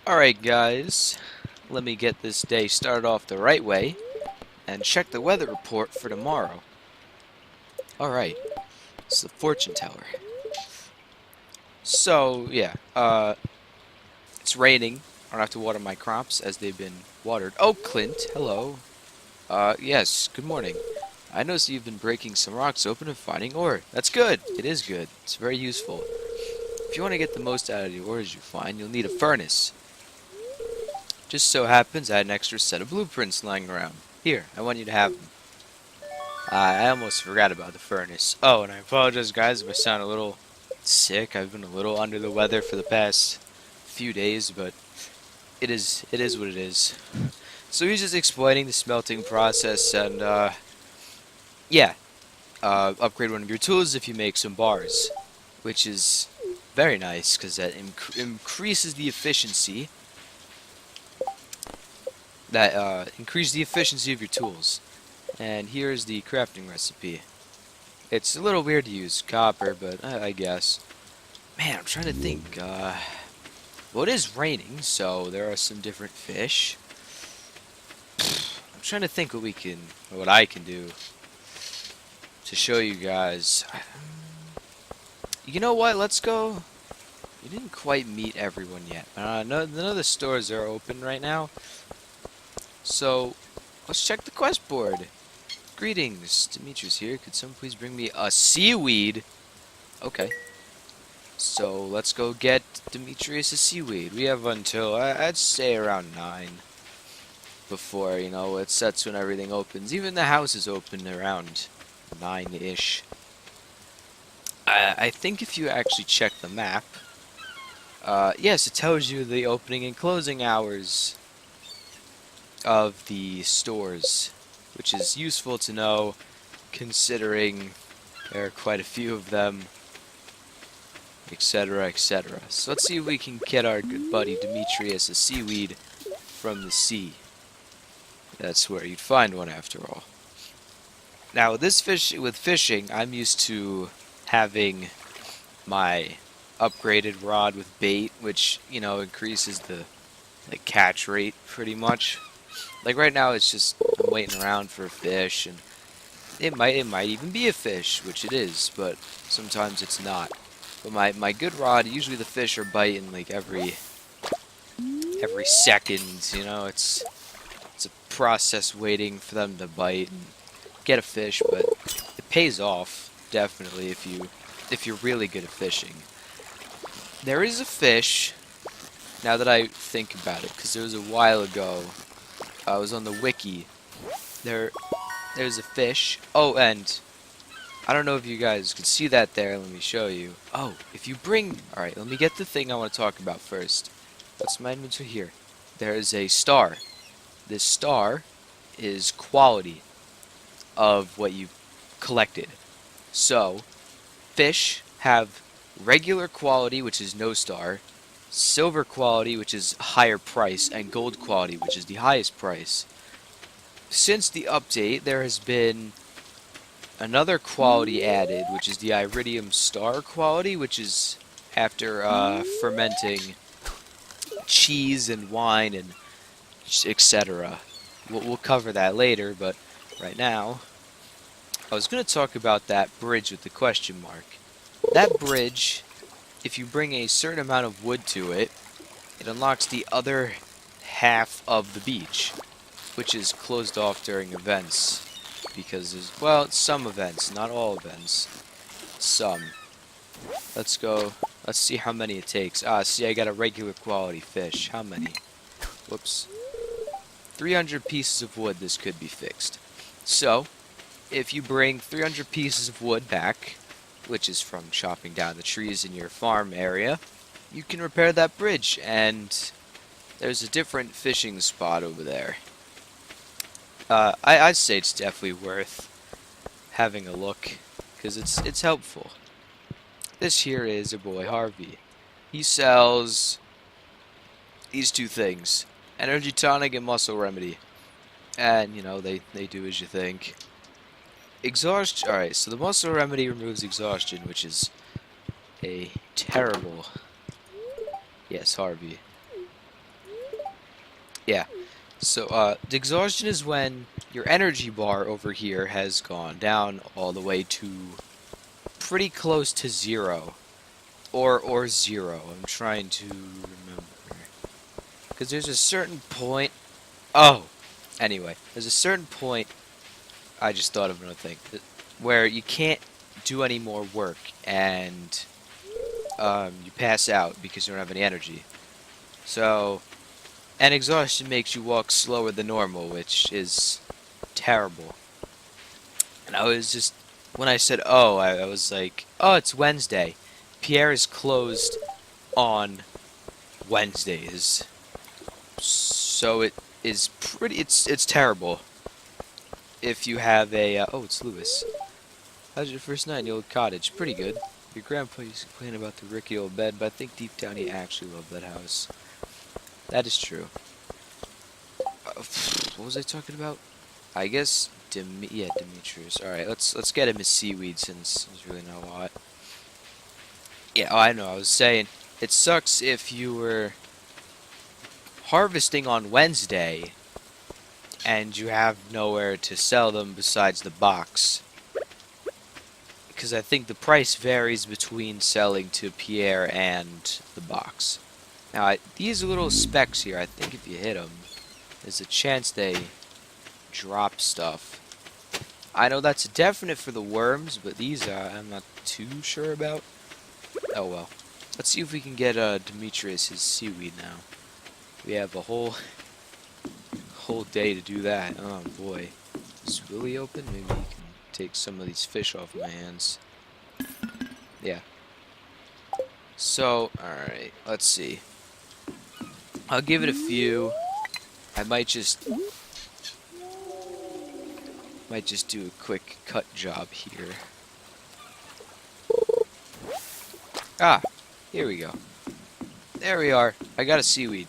Alright guys, let me get this day started off the right way and check the weather report for tomorrow. Alright, it's the fortune teller. So, yeah, it's raining. I don't have to water my crops as they've been watered. Oh, Clint, hello. Yes, good morning. I noticed you've been breaking some rocks open and finding ore. That's good. It is good. It's very useful. If you want to get the most out of the ores you find, you'll need a furnace. Just so happens I had an extra set of blueprints lying around. Here, I want you to have them. I almost forgot about the furnace. Oh, and I apologize, guys, if I sound a little sick. I've been a little under the weather for the past few days, but it is what it is. So he's just explaining the smelting process, and yeah, upgrade one of your tools if you make some bars, which is very nice because that increases the efficiency. Increase the efficiency of your tools. And here's the crafting recipe. It's a little weird to use copper, but I guess. Man, I'm trying to think. Well, it is raining, so there are some different fish. I'm trying to think what I can do to show you guys. You know what? Let's go. We didn't quite meet everyone yet. None of the stores are open right now. So, let's check the quest board. Greetings, Demetrius here. Could someone please bring me a seaweed? Okay. So, let's go get Demetrius a seaweed. We have until, I'd say around 9. Before, that's when everything opens. Even the house is open around 9-ish. I think if you actually check the map, yes, it tells you the opening and closing hours of the stores, which is useful to know considering there are quite a few of them, etc, etc. So let's see if we can get our good buddy Demetrius a seaweed from the sea. That's where you'd find one after all. Now with fishing, I'm used to having my upgraded rod with bait, which, increases the catch rate pretty much. Like right now, it's just I'm waiting around for a fish, and it might even be a fish, which it is, but sometimes it's not. But my good rod, usually the fish are biting like every second. It's a process waiting for them to bite and get a fish, but it pays off definitely if you're really good at fishing. There is a fish. Now that I think about it, because there was a while ago. I was on the wiki. There's a fish. Oh, and I don't know if you guys can see that there. Let me show you. Oh, if you bring... Alright, let me get the thing I want to talk about first. That's my inventory here. There is a star. This star is quality of what you collected. So, fish have regular quality, which is no star, silver quality, which is higher price, and gold quality, which is the highest price. Since the update, there has been another quality added, which is the iridium star quality, which is after fermenting cheese and wine and etc. We'll cover that later, but right now, I was going to talk about that bridge with the question mark. That bridge, if you bring a certain amount of wood to it, it unlocks the other half of the beach, which is closed off during events, because there's, well, some events, not all events, some. Let's go, let's see how many it takes. See, I got a regular quality fish. How many? Whoops. 300 pieces of wood, this could be fixed. So, if you bring 300 pieces of wood back, which is from chopping down the trees in your farm area, you can repair that bridge, and there's a different fishing spot over there. I'd say it's definitely worth having a look, because it's helpful. This here is a boy Harvey. He sells these two things, energy tonic and muscle remedy, and they do as you think. Exhaustion. Alright, so the muscle remedy removes exhaustion, which is a terrible... Yes, Harvey. Yeah. So, the exhaustion is when your energy bar over here has gone down all the way to pretty close to zero. Or zero. I'm trying to remember. Because there's a certain point... Oh! Anyway, there's a certain point... I just thought of another thing. Where you can't do any more work, and you pass out because you don't have any energy. So... And exhaustion makes you walk slower than normal, which is terrible. And I was just, when I said, oh, I was like, oh, it's Wednesday. Pierre is closed on Wednesdays. So it is pretty, it's terrible. If you have a, oh, it's Lewis. How's your first night in the old cottage? Pretty good. Your grandpa used to complain about the rickety old bed, but I think deep down he actually loved that house. That is true. What was I talking about? I guess Demetrius. All right, let's get him his seaweed since there's really not a lot. Yeah, oh, I know. I was saying it sucks if you were harvesting on Wednesday and you have nowhere to sell them besides the box. Because I think the price varies between selling to Pierre and the box. Now, these little specks here, I think if you hit them, there's a chance they drop stuff. I know that's definite for the worms, but these I'm not too sure about. Oh well. Let's see if we can get Demetrius his seaweed now. We have a whole day to do that. Oh boy. Is Willie open? Maybe he can take some of these fish off my hands. Yeah. So, alright, let's see. I'll give it a few. I might just do a quick cut job here. Ah, here we go. There we are. I got a seaweed.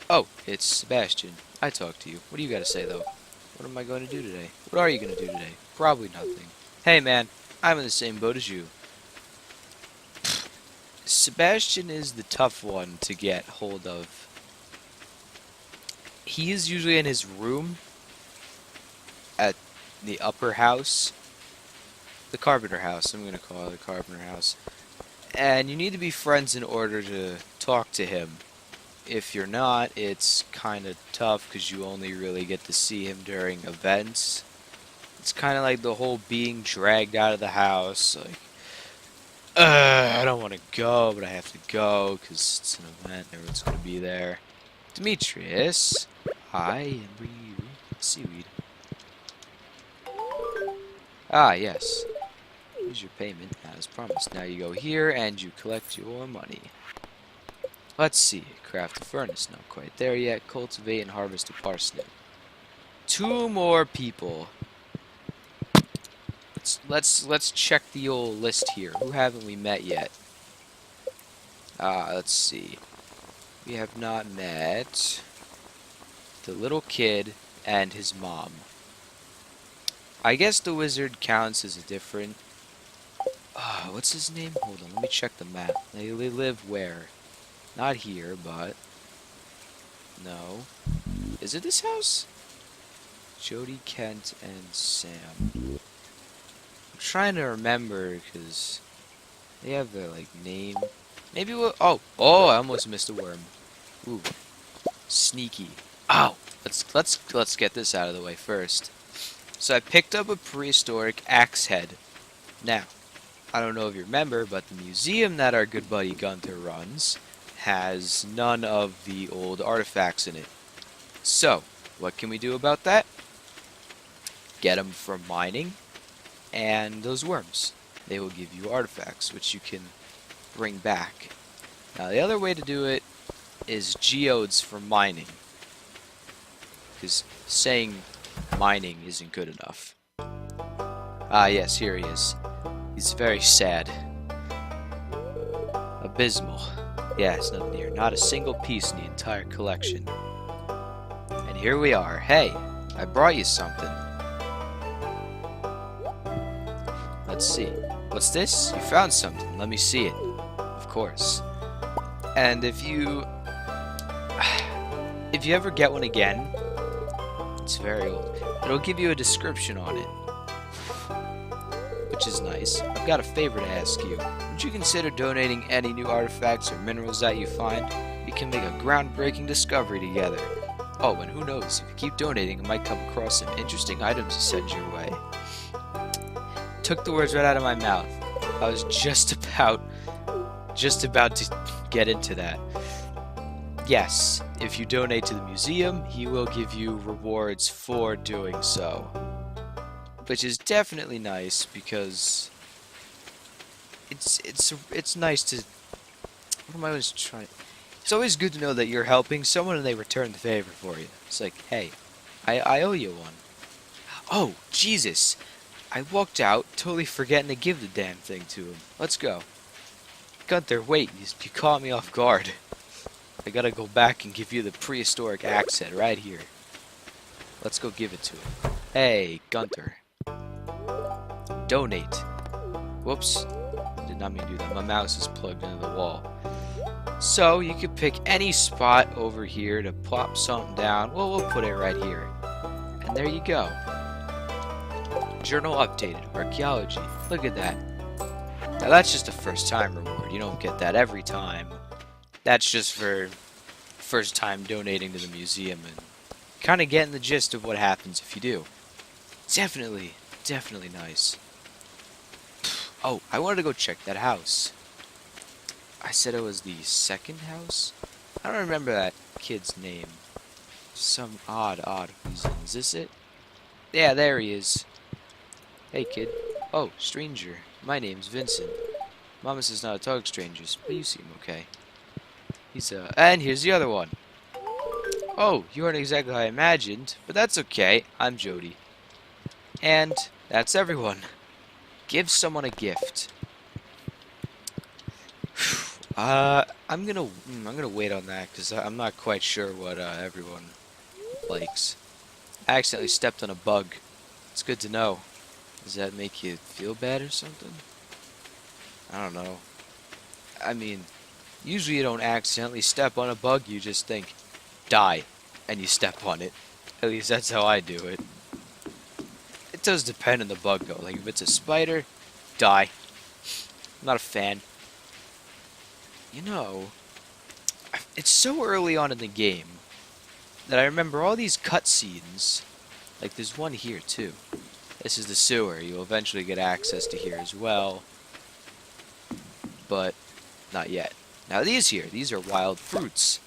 Oh, it's Sebastian. I talked to you. What do you got to say, though? What am I going to do today? What are you going to do today? Probably nothing. Hey, man. I'm in the same boat as you. Sebastian is the tough one to get hold of. He is usually in his room at the upper house. The carpenter house. I'm going to call it the carpenter house. And you need to be friends in order to talk to him. If you're not, it's kind of tough because you only really get to see him during events. It's kind of like the whole being dragged out of the house. Like, I don't want to go, but I have to go because it's an event. Everyone's going to be there. Demetrius, I bring you seaweed. Ah, yes. Here's your payment, as promised. Now you go here and you collect your money. Let's see. Craft a furnace. Not quite there yet. Cultivate and harvest a parsnip. 2 more people. Let's check the old list here. Who haven't we met yet? Let's see. We have not met the little kid and his mom. I guess the wizard counts as a different... what's his name? Hold on, let me check the map. They live where? Not here, but... No. Is it this house? Jody, Kent, and Sam. I'm trying to remember, because they have their, like, name. Maybe we'll... Oh! Oh, I almost missed a worm. Ooh. Sneaky. Ow! Let's get this out of the way first. So I picked up a prehistoric axe head. Now, I don't know if you remember, but the museum that our good buddy Gunther runs has none of the old artifacts in it. So, what can we do about that? Get them from mining, and those worms. They will give you artifacts, which you can bring back. Now, the other way to do it is geodes from mining. Because saying mining isn't good enough. Ah, yes, here he is. He's very sad. Abysmal. Yes, nothing here. Not a single piece in the entire collection. And here we are. Hey, I brought you something. Let's see. What's this? You found something. Let me see it. Of course. And if you if you ever get one again, it's very old. It'll give you a description on it, which is nice. I've got a favor to ask you. Would you consider donating any new artifacts or minerals that you find? We can make a groundbreaking discovery together. Oh, and who knows, if you keep donating, I might come across some interesting items to send your way. Took the words right out of my mouth. I was just about to get into that. Yes, if you donate to the museum, he will give you rewards for doing so. Which is definitely nice because it's nice to. What am I always trying? It's always good to know that you're helping someone and they return the favor for you. It's like, hey, I owe you one. Oh, Jesus! I walked out, totally forgetting to give the damn thing to him. Let's go. Gunther, wait, you caught me off guard. I gotta go back and give you the prehistoric axe head right here. Let's go give it to him. Hey, Gunther. Donate. Whoops. Did not mean to do that. My mouse is plugged into the wall. So, you could pick any spot over here to plop something down. Well, we'll put it right here. And there you go. Journal updated. Archaeology. Look at that. Now, that's just a first time reward. You don't get that every time. That's just for first time donating to the museum and kind of getting the gist of what happens if you do. Definitely nice. Oh, I wanted to go check that house. I said it was the second house? I don't remember that kid's name. Some odd reason. Is this it? Yeah, there he is. Hey, kid. Oh, stranger. My name's Vincent. Mama says not to talk to strangers, but you seem okay. And here's the other one. Oh, you aren't exactly how I imagined, but that's okay. I'm Jody. And that's everyone. Give someone a gift. I'm gonna wait on that because I'm not quite sure what everyone likes. I accidentally stepped on a bug. It's good to know. Does that make you feel bad or something? I don't know. I mean, usually you don't accidentally step on a bug. You just think, die, and you step on it. At least that's how I do it. It does depend on the bug though. Like if it's a spider, die. I'm not a fan. You know, it's so early on in the game that I remember all these cutscenes. Like there's one here too. This is the sewer. You'll eventually get access to here as well. But not yet. Now these are wild fruits.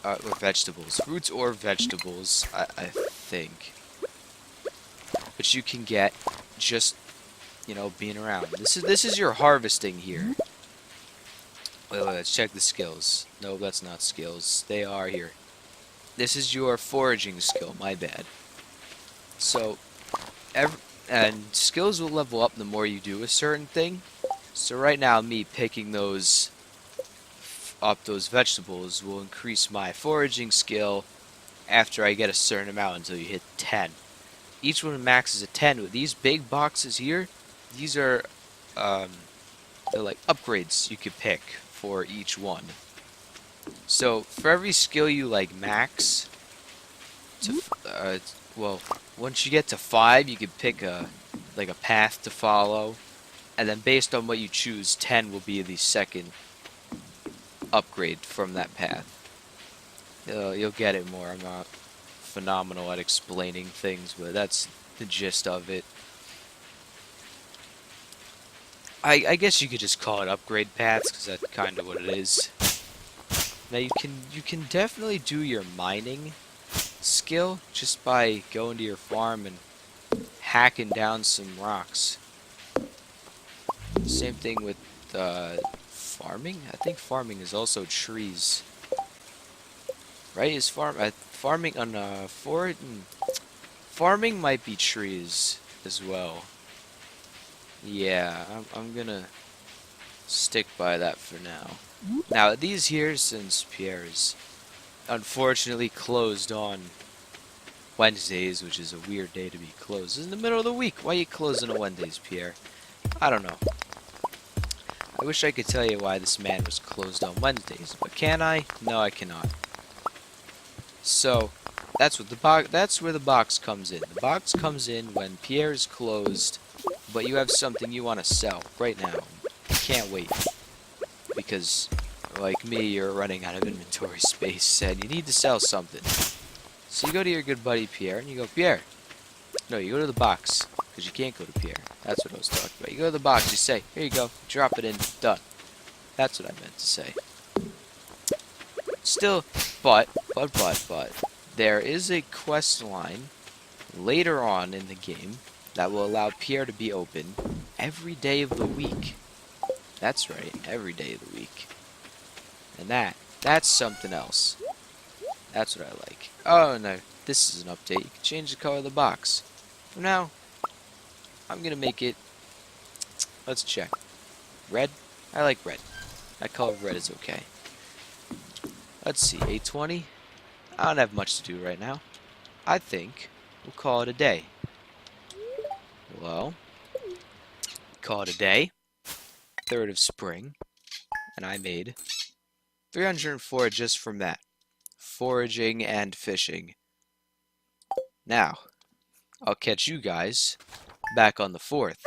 Or vegetables. Fruits or vegetables, I think. Which you can get just, you know, being around. This is your harvesting here. Wait, let's check the skills. No, that's not skills. They are here. This is your foraging skill, my bad. So, and skills will level up the more you do a certain thing. So right now, me picking those vegetables will increase my foraging skill after I get a certain amount until you hit 10. Each one maxes at 10. With these big boxes here, these are they're like upgrades you could pick for each one. So for every skill you like max, well, once you get to 5, you can pick a path to follow, and then based on what you choose, 10 will be the second upgrade from that path. You'll get it more. I'm not phenomenal at explaining things, but that's the gist of it. I guess you could just call it upgrade paths, because that's kind of what it is. Now you can definitely do your mining skill just by going to your farm and hacking down some rocks. Same thing with farming. I think farming is also trees. Right? Is farming on farming might be trees as well. Yeah, I'm gonna stick by that for now. Now these here, since Pierre is unfortunately closed on Wednesdays, which is a weird day to be closed. It's in the middle of the week. Why are you closing on Wednesdays, Pierre? I don't know. I wish I could tell you why this man was closed on Wednesdays, but can I? No, I cannot. So that's where the box comes in. The box comes in when Pierre's closed, but you have something you want to sell right now. You can't wait because, like me, you're running out of inventory space and you need to sell something. So you go to your good buddy Pierre and you go, Pierre. No, you go to the box because you can't go to Pierre. That's what I was talking about. You go to the box. You say, here you go. Drop it in. Done. That's what I meant to say. Still, but, there is a quest line later on in the game that will allow Pierre to be open every day of the week. That's right, every day of the week. And that's something else. That's what I like. Oh, no, this is an update. You can change the color of the box. For now, I'm gonna make it, let's check. Red? I like red. That color of red is okay. Let's see, 820? I don't have much to do right now. I think we'll call it a day. Well, call it a day. 3rd of spring. And I made 304 just from that. Foraging and fishing. Now, I'll catch you guys back on the 4th.